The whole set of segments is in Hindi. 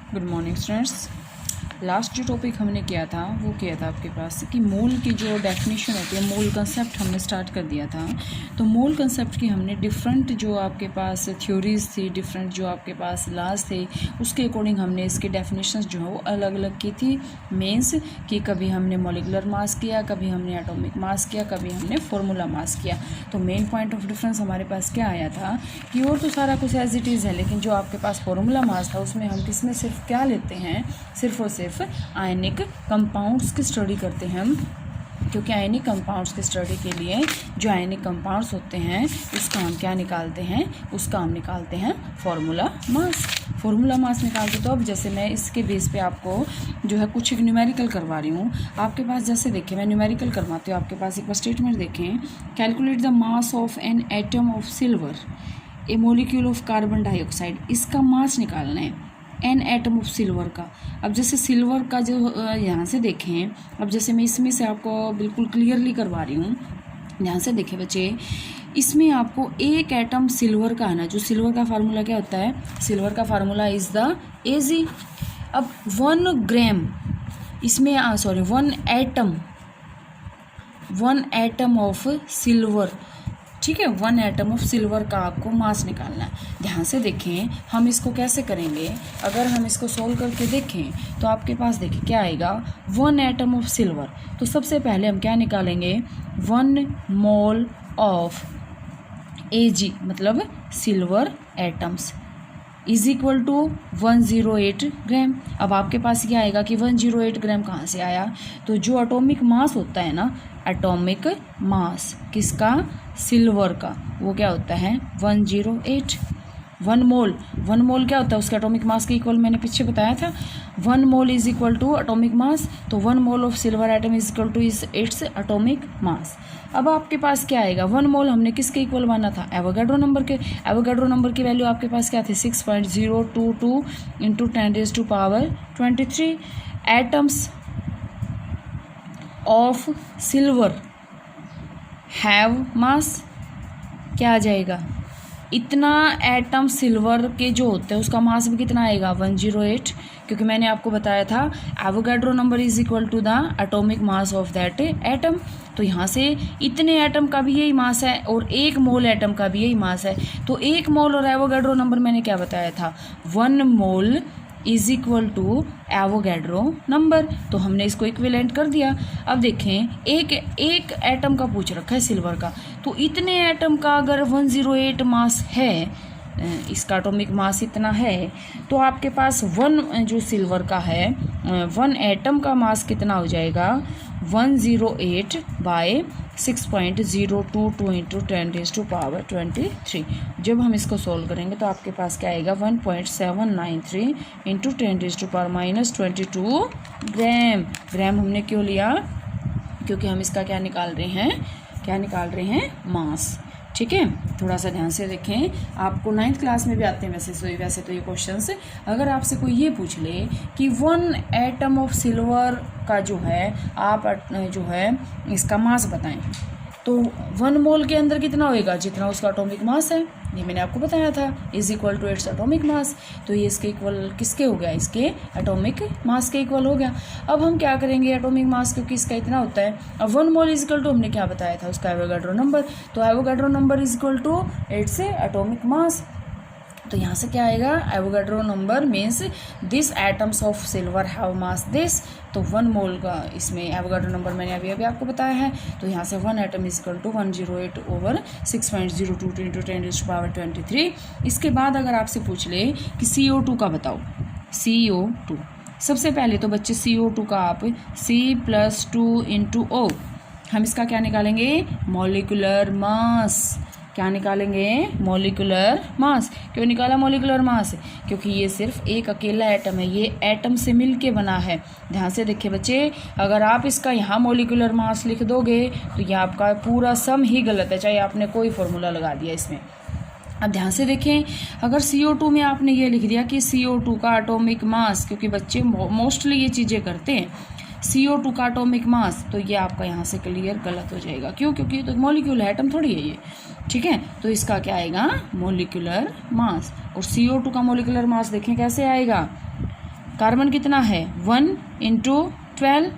Good morning students. लास्ट जो टॉपिक हमने किया था वो किया था आपके पास कि मोल की जो डेफिनेशन होती है, मोल कंसेप्ट हमने स्टार्ट कर दिया था। तो मोल कंसेप्ट की हमने डिफरेंट जो आपके पास थ्योरीज थी, डिफरेंट जो आपके पास लॉज थे, उसके अकॉर्डिंग हमने इसके डेफिनेशंस जो है वो अलग अलग की थी। मीन्स कि कभी हमने मॉलिकुलर मास किया, कभी हमने एटॉमिक मास किया, कभी हमने फार्मूला मास किया। तो मेन पॉइंट ऑफ डिफरेंस हमारे पास क्या आया था कि और तो सारा कुछ एज इट इज़ है, लेकिन जो आपके पास फार्मूला मास था उसमें हम किसमें सिर्फ क्या लेते हैं, सिर्फ और सिर्फ आयनिक कंपाउंड्स की स्टडी करते हैं हम। क्योंकि आयनिक कंपाउंड्स की स्टडी के लिए जो आयनिक कंपाउंड्स होते हैं उसका हम क्या निकालते हैं, उसका हम निकालते हैं फार्मूला मास। फार्मूला मास निकालते तो अब जैसे मैं इसके बेस पे आपको जो है कुछ न्यूमेरिकल करवा रही हूँ। आपके पास जैसे देखें, मैं न्यूमेरिकल करवाती हूँ। आपके पास एक बार स्टेटमेंट देखें, calculate the mass of an atom of silver A molecule of carbon dioxide. इसका मास निकालना है एन एटम ऑफ सिल्वर का। अब जैसे सिल्वर का जो यहाँ से देखें, अब जैसे मैं इसमें से आपको बिल्कुल क्लियरली करवा रही हूँ। ध्यान से देखें बच्चे, इसमें आपको एक एटम सिल्वर का है ना, जो सिल्वर का फार्मूला क्या होता है, सिल्वर का फार्मूला इज़ द Ag। अब 1 ग्राम इसमें 1 एटम ऑफ सिल्वर, ठीक है, 1 एटम ऑफ सिल्वर का आपको मास निकालना है। ध्यान से देखें हम इसको कैसे करेंगे। अगर हम इसको सोल्व करके देखें तो आपके पास देखिए क्या आएगा, 1 एटम ऑफ सिल्वर। तो सबसे पहले हम क्या निकालेंगे, 1 मोल ऑफ Ag मतलब silver atoms is equal to 108 gram. अब आपके पास क्या आएगा कि 108 ग्राम कहाँ से आया, तो जो एटॉमिक मास होता है ना, एटॉमिक मास किसका, सिल्वर का, वो क्या होता है 108। 1 मोल क्या होता है, उसका एटॉमिक मास के इक्वल मैंने पीछे बताया था। 1 mole is equal to atomic mass, तो 1 mole of silver atom is equal to its atomic mass. अब आपके पास क्या आएगा, 1 मोल हमने किसके इक्वल माना था, एवोगाड्रो नंबर के। एवोगाड्रो नंबर की वैल्यू आपके पास क्या थी, 6.022 into 10⁻23। Atoms of silver have मास, क्या आ जाएगा, इतना एटम सिल्वर के जो होते हैं उसका मास भी कितना आएगा 108। क्योंकि मैंने आपको बताया था Avogadro number is equal to the atomic mass of that atom. तो यहाँ से इतने एटम का भी यही मास है और 1 मोल एटम का भी यही मास है। तो 1 मोल और एवोगाड्रो नंबर मैंने क्या बताया था, 1 mole is equal to Avogadro number. तो हमने इसको इक्विवेलेंट कर दिया। अब देखें एक एटम का पूछ रखा है सिल्वर का, तो इतने एटम का अगर 108 मास है, इसका एटॉमिक मास इतना है, तो आपके पास 1 जो सिल्वर का है 1 एटम का मास कितना हो जाएगा, 108 बाय 6.022 इंटू 10⁻23। जब हम इसको सोल्व करेंगे तो आपके पास क्या आएगा, 1.793 इंटू 10⁻22 ग्राम हमने क्यों लिया, क्योंकि हम इसका क्या निकाल रहे हैं मास। ठीक है, थोड़ा सा ध्यान से देखें, आपको 9th क्लास में भी आते हैं वैसे तो ये क्वेश्चंस। अगर आपसे कोई ये पूछ ले कि 1 एटम ऑफ सिल्वर का जो है आप जो है इसका मास बताएं, तो 1 मोल के अंदर कितना होएगा, जितना उसका एटॉमिक मास है, ये मैंने आपको बताया था, is equal to its atomic mass. तो ये इसके इक्वल किसके हो गया, इसके एटॉमिक मास के इक्वल हो गया। अब हम क्या करेंगे, एटॉमिक मास क्योंकि इसका इतना होता है, अब 1 मोल इज इक्वल टू हमने क्या बताया था, उसका एवोगाड्रो नंबर। तो Avogadro number is equal to its atomic mass. तो यहाँ से क्या आएगा, Avogadro number means this atoms of silver have mass this. तो 1 मोल का इसमें एवोगाड्रो नंबर मैंने अभी आपको बताया है। तो यहाँ से 1 atom is equal to 108 over 6.022 into 10⁻23। इसके बाद अगर आपसे पूछ ले कि CO2 का बताओ, CO2 सबसे पहले तो बच्चे CO2 का आप C+2 इंटू O, हम इसका क्या निकालेंगे, मॉलिकुलर मास। क्या निकालेंगे, मॉलिकुलर मास। क्यों निकाला मॉलिकुलर मास, क्योंकि ये सिर्फ एक अकेला एटम है, ये एटम से मिलके बना है। ध्यान से देखिए बच्चे, अगर आप इसका यहाँ मॉलिकुलर मास लिख दोगे तो ये आपका पूरा सम ही गलत है, चाहे आपने कोई फॉर्मूला लगा दिया इसमें। अब ध्यान से देखें, अगर CO2 में आपने ये लिख दिया कि CO2 का एटॉमिक मास, क्योंकि बच्चे मोस्टली ये चीज़ें करते हैं, CO2 का एटॉमिक मास, तो ये आपका यहाँ से क्लियर गलत हो जाएगा। क्यों, क्योंकि तो मॉलिक्यूल है, एटम थोड़ी है ये। ठीक है, तो इसका क्या आएगा, मॉलिक्यूलर मास। और CO2 का मॉलिक्यूलर मास देखें कैसे आएगा, कार्बन कितना है 1 इंटू 12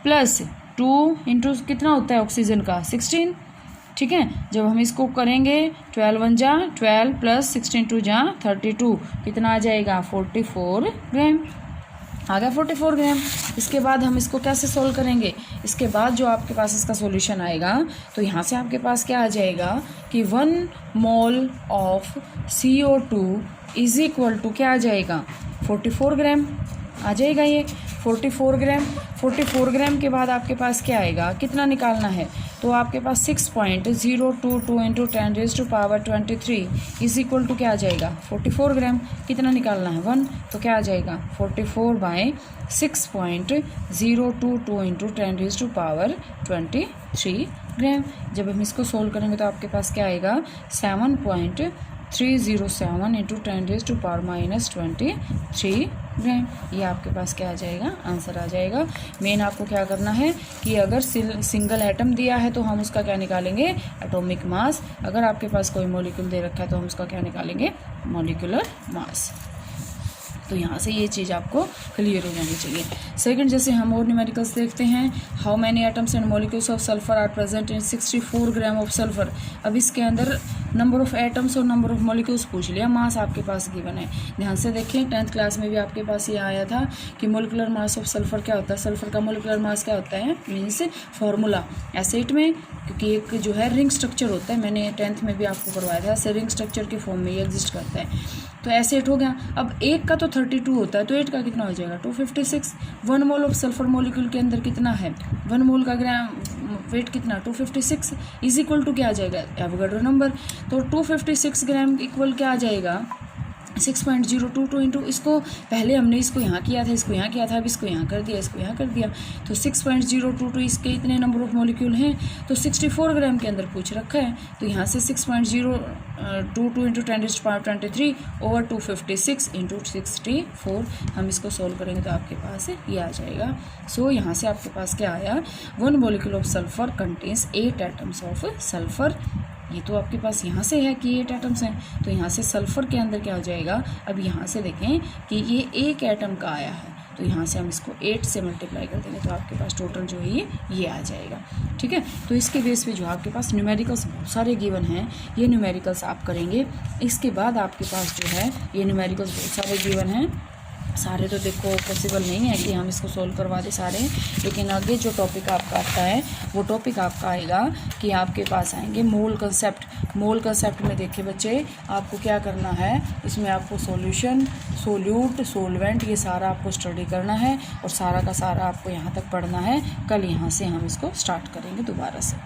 प्लस 2 इंटू कितना होता है ऑक्सीजन का 16, ठीक है। जब हम इसको करेंगे 12 1 जा 12 प्लस 16 2 जा 32, कितना आ जाएगा 44 ग्राम, आ गया 44 ग्राम। इसके बाद हम इसको कैसे सोल्व करेंगे, इसके बाद जो आपके पास इसका सॉल्यूशन आएगा तो यहाँ से आपके पास क्या आ जाएगा कि 1 mole of CO2 is equal to क्या आ जाएगा 44 ग्राम आ जाएगा ये 44 ग्राम। 44 ग्राम के बाद आपके पास क्या आएगा, कितना निकालना है, तो आपके पास 6.022 इंटू 10⁻23 इज इक्वल टू क्या आ जाएगा 44 ग्राम। कितना निकालना है 1, तो क्या आ जाएगा 44/6.022 इंटू 10⁻23 ग्राम। जब हम इसको सोल्व करेंगे तो आपके पास क्या आएगा 7.307 इंटू 10⁻23 ग्राम। ये आपके पास क्या आ जाएगा आंसर आ जाएगा। मेन आपको क्या करना है कि अगर सिंगल एटम दिया है तो हम उसका क्या निकालेंगे एटॉमिक मास, अगर आपके पास कोई मॉलिक्यूल दे रखा है तो हम उसका क्या निकालेंगे मॉलिक्यूलर मास। तो यहाँ से ये चीज़ आपको क्लियर हो जानी चाहिए। सेकंड, जैसे हम और न्यूमेरिकल्स देखते हैं, how many atoms and molecules of sulphur are present in 64 gram of sulphur. अब इसके अंदर नंबर ऑफ एटम्स और नंबर ऑफ मॉलिक्यूल्स पूछ लिया, मास आपके पास गिवन है। ध्यान से देखें 10th क्लास में भी आपके पास ये आया था कि मोलिकुलर मास ऑफ सल्फर क्या होता है, सल्फर का मोलिकुलर मास क्या होता है, मीन्स फॉर्मूला एसिड में, क्योंकि एक जो है रिंग स्ट्रक्चर होता है, मैंने 10th में भी आपको करवाया था, ऐसे रिंग स्ट्रक्चर के फॉर्म में ये एग्जिस्ट करता है। तो ऐसे 8 हो गया। अब 1 का तो 32 होता है, तो 8 का कितना हो जाएगा 256। 1 मोल ऑफ सल्फर मॉलिक्यूल के अंदर कितना है 1 मोल का ग्राम वेट कितना 256 इज इक्वल टू क्या आ जाएगा एवोगाड्रो नंबर। तो 256 ग्राम इक्वल क्या आ जाएगा 6.022 इंटू, इसको पहले हमने इसको यहाँ किया था, इसको यहाँ किया था, अब इसको यहाँ कर दिया, इसको यहाँ कर दिया, तो 6.022 इसके इतने नंबर ऑफ मॉलिक्यूल हैं, तो 64 ग्राम के अंदर पूछ रखा है, तो यहाँ से 6.022 इंटू 10⁻23 ओवर 256 इंटू 64 हम इसको सोल्व करेंगे तो आपके पास ये आ जाएगा। सो यहाँ से आपके पास क्या आया 1 molecule of sulphur contains 8 atoms of sulphur. ये तो आपके पास यहाँ से है कि 8 एटम्स हैं, तो यहाँ से सल्फ़र के अंदर क्या हो जाएगा, अब यहाँ से देखें कि ये 1 एटम का आया है, तो यहाँ से हम इसको 8 से मल्टीप्लाई कर देंगे तो आपके पास टोटल जो है ये आ जाएगा। ठीक है, तो इसके बेस पे जो आपके पास न्यूमेरिकल्स बहुत सारे गिवन हैं, ये न्यूमेरिकल्स आप करेंगे। इसके बाद आपके पास जो है ये न्यूमेरिकल्स बहुत सारे गिवन हैं, सारे तो देखो पॉसिबल नहीं है कि हम इसको सोल्व करवा दें सारे, लेकिन आगे जो टॉपिक आपका आता है वो टॉपिक आपका आएगा कि आपके पास आएंगे मोल कंसेप्ट। मोल कंसेप्ट में देखिए बच्चे आपको क्या करना है, इसमें आपको सॉल्यूशन, सोल्यूट, सोलवेंट ये सारा आपको स्टडी करना है और सारा का सारा आपको यहाँ तक पढ़ना है। कल यहाँ से हम इसको स्टार्ट करेंगे दोबारा से।